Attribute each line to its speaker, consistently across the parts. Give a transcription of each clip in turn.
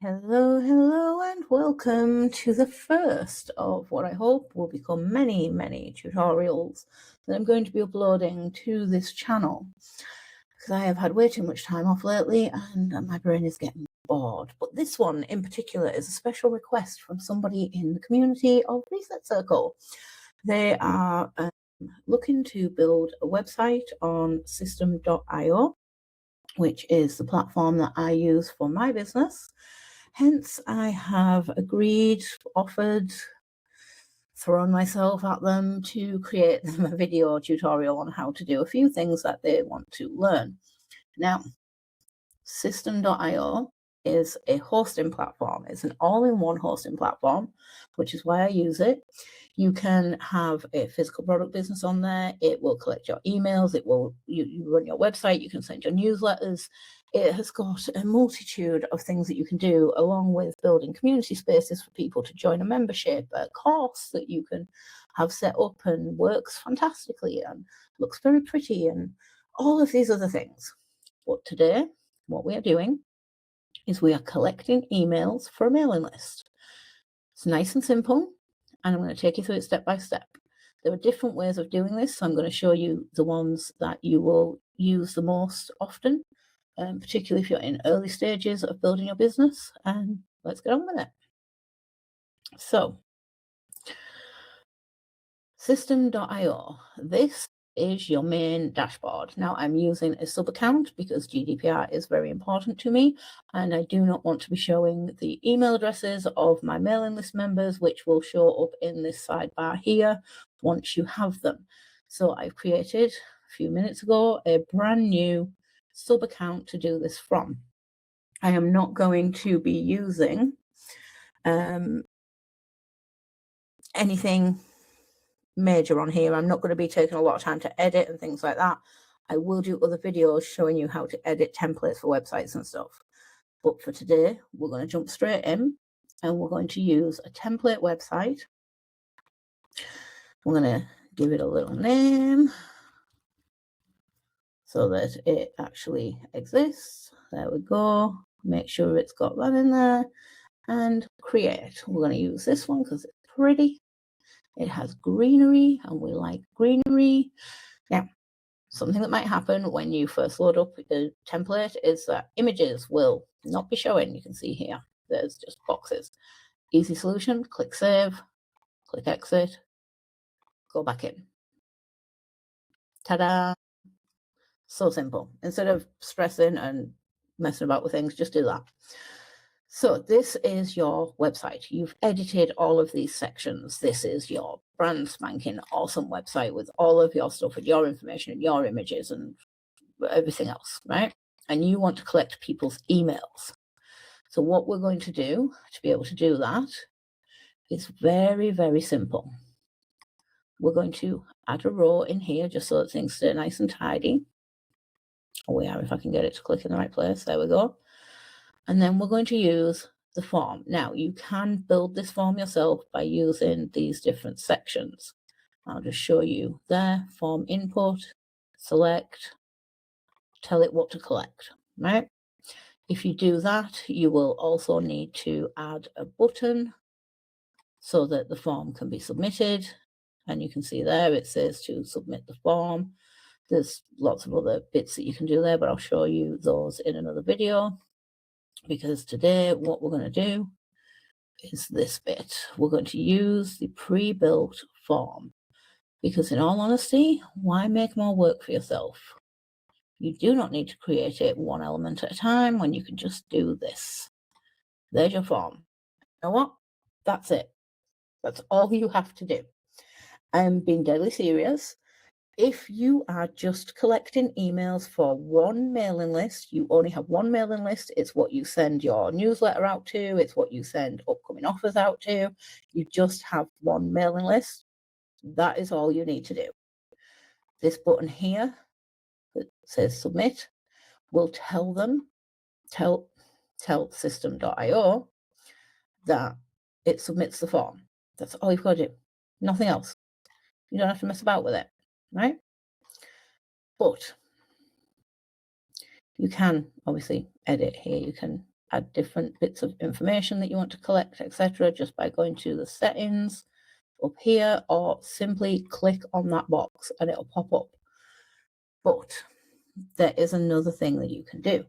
Speaker 1: Hello, and welcome to the first of what I hope will become many tutorials that I'm going to be uploading to this channel, because I have had way too much time off lately and my brain is getting bored. But this one in particular is a special request from somebody in the community of Reset Circle. They are looking to build a website on system.io, which is the platform that I use for my business. Hence, I have agreed, offered, thrown myself at them to create them a video tutorial on how to do a few things that they want to learn. Now, system.io is a hosting platform. It's an all-in-one hosting platform, which is why I use it. You can have a physical product business on there. It will collect your emails. You run your website. You can send your newsletters. It has got a multitude of things that you can do, along with building community spaces for people to join a membership, a course that you can have set up and works fantastically and looks very pretty, and all of these other things. But today, what we are doing is we are collecting emails for a mailing list. It's nice and simple, and I'm going to take you through it step by step. There are different ways of doing this, so I'm going to show you the ones that you will use the most often, particularly if you're in early stages of building your business. And let's get on with it. So, system.io. This is your main dashboard. Now, I'm using a sub account because GDPR is very important to me, and I do not want to be showing the email addresses of my mailing list members, which will show up in this sidebar here once you have them. So I've created a few minutes ago a brand new sub account to do this from. I am not going to be using anything major on here. I'm not going to be taking a lot of time to edit and things like that. I will do other videos showing you how to edit templates for websites and stuff. But for today, we're going to jump straight in and we're going to use a template website. We're going to give it a little name so that it actually exists. There we go. Make sure it's got that in there and create. We're going to use this one because it's pretty. It has greenery and we like greenery. Now, something that might happen when you first load up the template is that images will not be showing. You can see here, there's just boxes. Easy solution, click save, click exit, go back in. Ta-da! So simple. Instead of stressing and messing about with things, just do that. So this is your website. You've edited all of these sections. This is your brand spanking awesome website with all of your stuff and your information and your images and everything else, right? And you want to collect people's emails. So what we're going to do to be able to do that is very, very simple. We're going to add a row in here just so that things stay nice and tidy. Oh yeah, if I can get it to click in the right place. There we go. And then we're going to use the form. Now, you can build this form yourself by using these different sections. I'll just show you there. Form input, select, tell it what to collect, right? If you do that, you will also need to add a button so that the form can be submitted. And you can see there it says to submit the form. There's lots of other bits that you can do there, but I'll show you those in another video. Because today what we're going to do is this bit. We're going to use the pre-built form, because in all honesty, why make more work for yourself? You do not need to create it one element at a time when you can just do this. There's your form. You know what? That's it. That's all you have to do. I'm being deadly serious. If you are just collecting emails for one mailing list, you only have one mailing list. It's what you send your newsletter out to. It's what you send upcoming offers out to. You just have one mailing list. That is all you need to do. This button here that says submit will tell system.io that it submits the form. That's all you've got to do. Nothing else. You don't have to mess about with it. Right? But you can obviously edit here. You can add different bits of information that you want to collect, etc., just by going to the settings up here, or simply click on that box and it'll pop up. But there is another thing that you can do.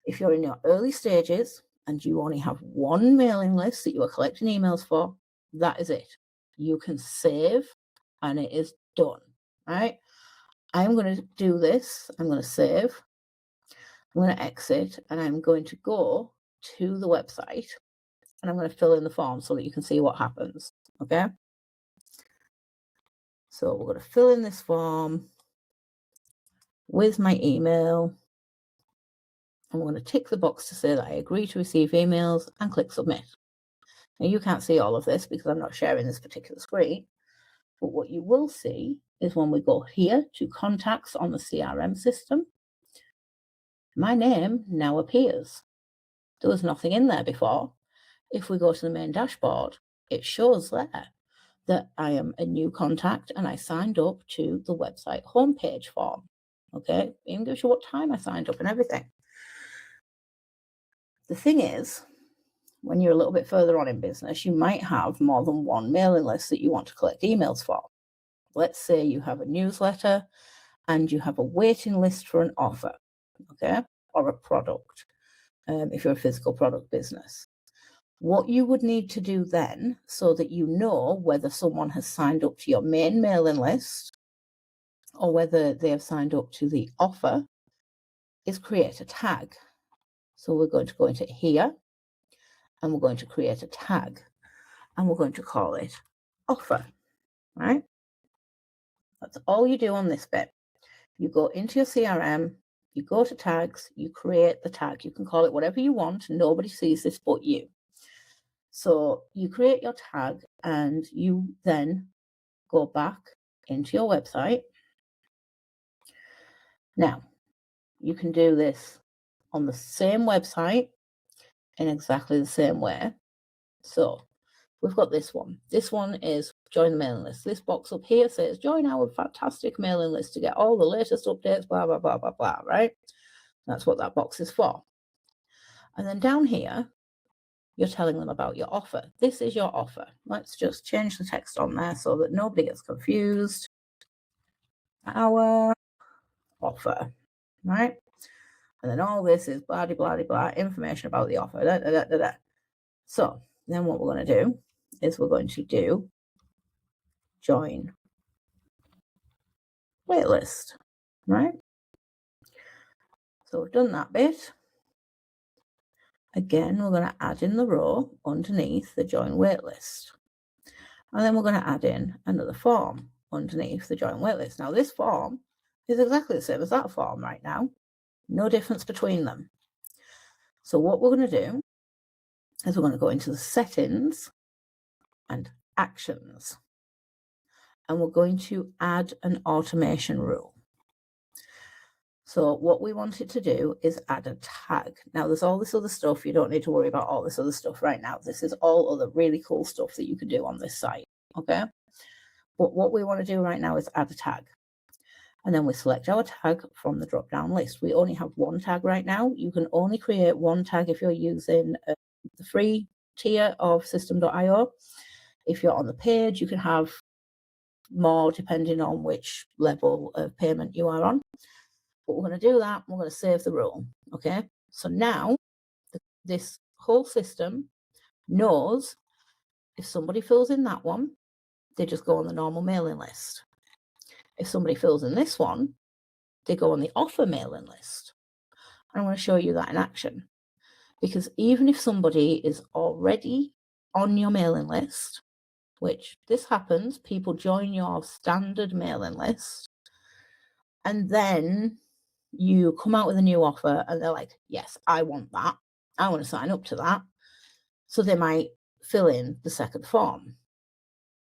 Speaker 1: If you're in your early stages and you only have one mailing list that you are collecting emails for, that is it. You can save and it is done, right? I'm going to do this. I'm going to save. I'm going to exit and I'm going to go to the website and I'm going to fill in the form so that you can see what happens, okay? So we're going to fill in this form with my email. I'm going to tick the box to say that I agree to receive emails and click submit. Now you can't see all of this because I'm not sharing this particular screen, but what you will see is when we go here to contacts on the CRM system, my name now appears. There was nothing in there before. If we go to the main dashboard, it shows there that I am a new contact and I signed up to the website homepage form. Okay, it even gives you what time I signed up and everything. The thing is, when you're a little bit further on in business, you might have more than one mailing list that you want to collect emails for. Let's say you have a newsletter and you have a waiting list for an offer, okay, or a product, if you're a physical product business. What you would need to do then, so that you know whether someone has signed up to your main mailing list or whether they have signed up to the offer, is create a tag. So we're going to go into here and we're going to create a tag and we're going to call it offer, right? That's all you do on this bit. You go into your CRM, you go to tags, you create the tag. You can call it whatever you want. Nobody sees this but you. So you create your tag and you then go back into your website. Now, you can do this on the same website in exactly the same way. So we've got this one. This one is join the mailing list. This box up here says join our fantastic mailing list to get all the latest updates, blah, blah, blah, blah, blah, right? That's what that box is for. And then down here, you're telling them about your offer. This is your offer. Let's just change the text on there so that nobody gets confused. Our offer, right? And then all this is blah, blah, blah, blah, information about the offer. Da, da, da, da, da. So then what we're going to do is we're going to do join waitlist, right? So we've done that bit. Again, we're going to add in the row underneath the join waitlist. And then we're going to add in another form underneath the join waitlist. Now this form is exactly the same as that form right now. No difference between them. So what we're going to do is we're going to go into the settings and actions. And we're going to add an automation rule. So what we wanted to do is add a tag. Now there's all this other stuff. You don't need to worry about all this other stuff right now. This is all other really cool stuff that you can do on this site, okay? But what we want to do right now is add a tag. And then we select our tag from the drop-down list. We only have one tag right now. You can only create one tag if you're using the free tier of system.io. If you're on the page, you can have more depending on which level of payment you are on. But we're going to do that. We're going to save the rule. Okay. So now this whole system knows if somebody fills in that one, they just go on the normal mailing list. If somebody fills in this one, they go on the offer mailing list. And I want to show you that in action. Because even if somebody is already on your mailing list, which this happens, people join your standard mailing list, and then you come out with a new offer and they're like, yes, I want that. I want to sign up to that. So they might fill in the second form.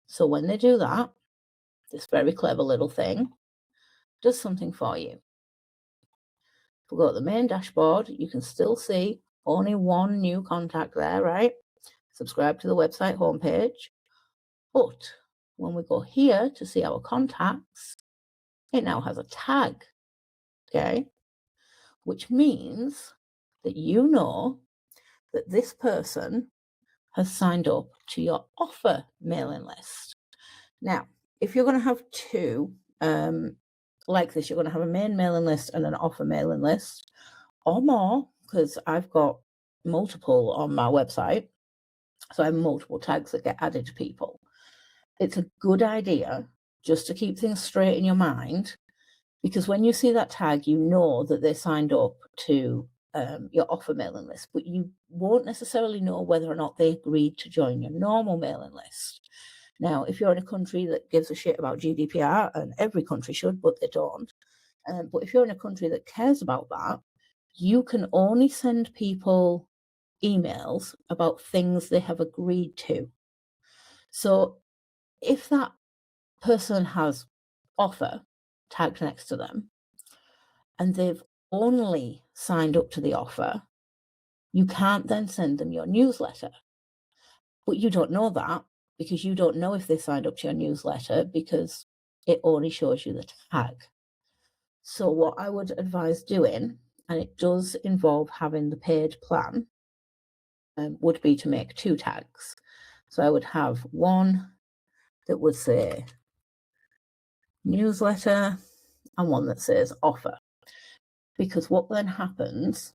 Speaker 1: So when they do that, this very clever little thing does something for you. If we go to the main dashboard, you can still see only one new contact there, right? Subscribe to the website homepage. But when we go here to see our contacts, it now has a tag, okay? Which means that you know that this person has signed up to your offer mailing list. Now, if you're going to have two like this, you're going to have a main mailing list and an offer mailing list, or more, because I've got multiple on my website. So I have multiple tags that get added to people. It's a good idea just to keep things straight in your mind, because when you see that tag, you know that they signed up to your offer mailing list, but you won't necessarily know whether or not they agreed to join your normal mailing list. Now, if you're in a country that gives a shit about GDPR, and every country should, but they don't, but if you're in a country that cares about that, you can only send people emails about things they have agreed to. So if that person has offer tagged next to them and they've only signed up to the offer, you can't then send them your newsletter. But you don't know that, because you don't know if they signed up to your newsletter, because it only shows you the tag. So what I would advise doing, and it does involve having the paid plan, would be to make two tags. So I would have one that would say newsletter and one that says offer. Because what then happens,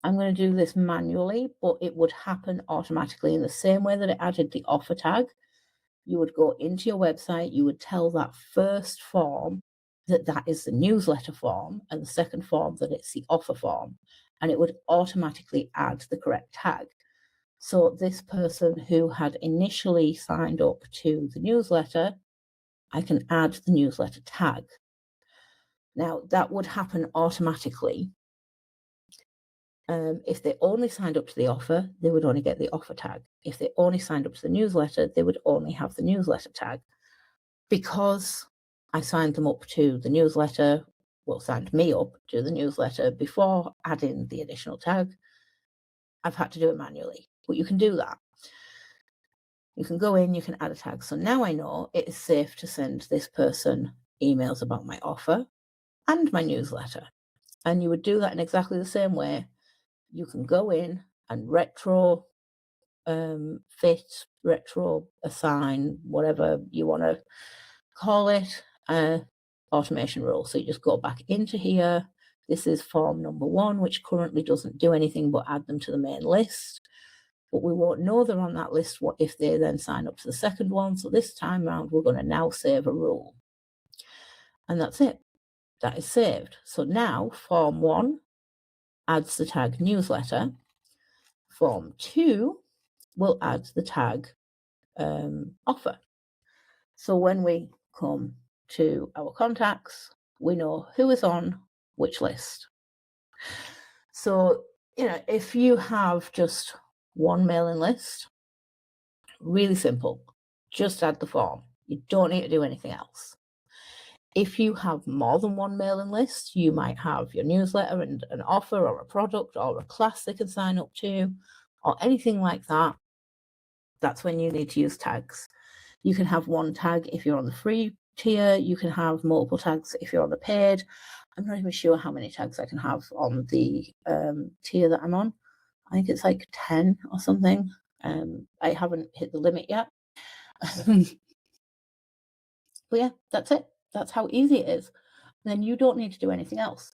Speaker 1: I'm going to do this manually, but it would happen automatically in the same way that it added the offer tag. You would go into your website, you would tell that first form that that is the newsletter form, and the second form that it's the offer form, and it would automatically add the correct tag. So this person who had initially signed up to the newsletter, I can add the newsletter tag. Now, that would happen automatically. If they only signed up to the offer, they would only get the offer tag. If they only signed up to the newsletter, they would only have the newsletter tag. Because I signed them up to the newsletter, well, signed me up to the newsletter before adding the additional tag, I've had to do it manually. But you can do that. You can go in, you can add a tag. So now I know it is safe to send this person emails about my offer and my newsletter. And you would do that in exactly the same way. You can go in and retro fit, retro assign, whatever you want to call it, automation rule. So you just go back into here. This is form number 1, which currently doesn't do anything but add them to the main list. But we won't know they're on that list what if they then sign up to the second one. So this time around, we're going to now save a rule. And that's it. That is saved. So now form 1 adds the tag newsletter. Form 2 will add the tag offer. So when we come to our contacts, we know who is on which list. So, if you have just one mailing list, really simple, just add the form. You don't need to do anything else. If you have more than one mailing list, you might have your newsletter and an offer or a product or a class they can sign up to or anything like that. That's when you need to use tags. You can have one tag if you're on the free tier. You can have multiple tags if you're on the paid. I'm not even sure how many tags I can have on the tier that I'm on. I think it's like 10 or something. I haven't hit the limit yet. But yeah, that's it. That's how easy it is. And then you don't need to do anything else.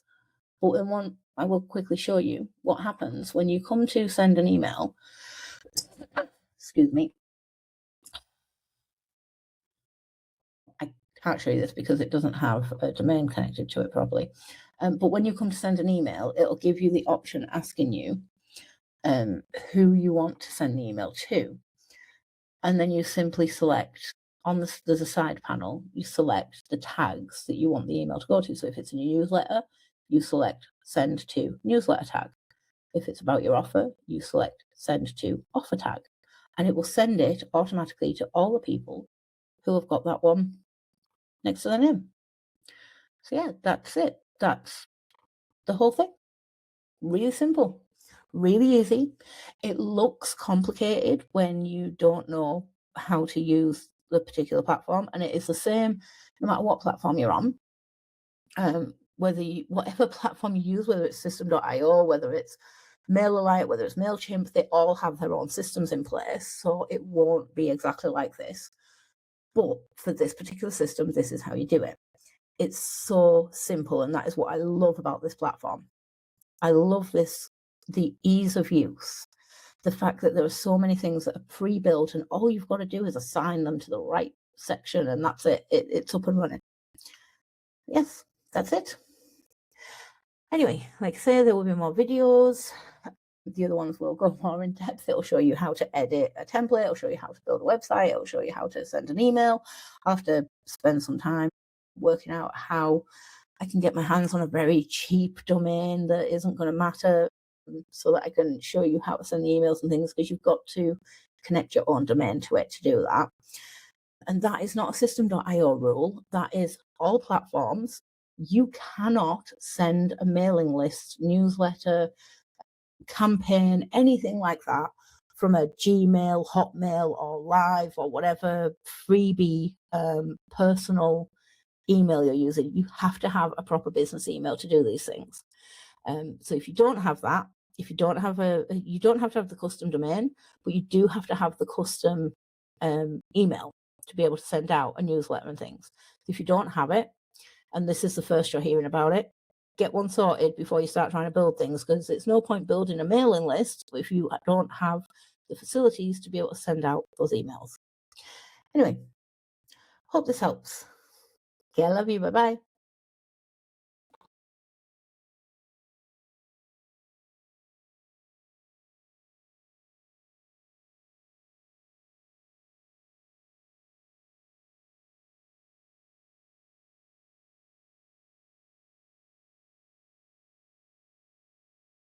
Speaker 1: But in one, I will quickly show you what happens when you come to send an email. Excuse me. I can't show you this because it doesn't have a domain connected to it properly. But when you come to send an email, it'll give you the option asking you who you want to send the email to. And then you simply select, there's a side panel, you select the tags that you want the email to go to. So if it's in your newsletter, you select send to newsletter tag. If it's about your offer, you select send to offer tag. And it will send it automatically to all the people who have got that one next to their name. So yeah, that's it. That's the whole thing. Really simple, really easy. It looks complicated when you don't know how to use the particular platform, and it is the same no matter what platform you're on. Whatever platform you use, whether it's system.io, whether it's MailerLite, whether it's MailChimp, they all have their own systems in place, so it won't be exactly like this. But for this particular system, this is how you do it. It's so simple, and that is what I love about this platform. I love this, the ease of use, the fact that there are so many things that are pre-built and all you've got to do is assign them to the right section and that's it. It's up and running. Yes, that's it. Anyway, like I say, there will be more videos. The other ones will go more in depth. It'll show you how to edit a template. It'll show you how to build a website. It'll show you how to send an email. I'll have to spend some time working out how I can get my hands on a very cheap domain that isn't going to matter, so that I can show you how to send the emails and things, because you've got to connect your own domain to it to do that. And that is not a system.io rule. That is all platforms. You cannot send a mailing list, newsletter, campaign, anything like that from a Gmail, Hotmail, or Live, or whatever freebie personal email you're using. You have to have a proper business email to do these things. So if you don't have that, if you don't have you don't have to have the custom domain, but you do have to have the custom email to be able to send out a newsletter and things. If you don't have it, and this is the first you're hearing about it, get one sorted before you start trying to build things, because it's no point building a mailing list if you don't have the facilities to be able to send out those emails. Anyway, hope this helps. Okay, I love you. Bye-bye.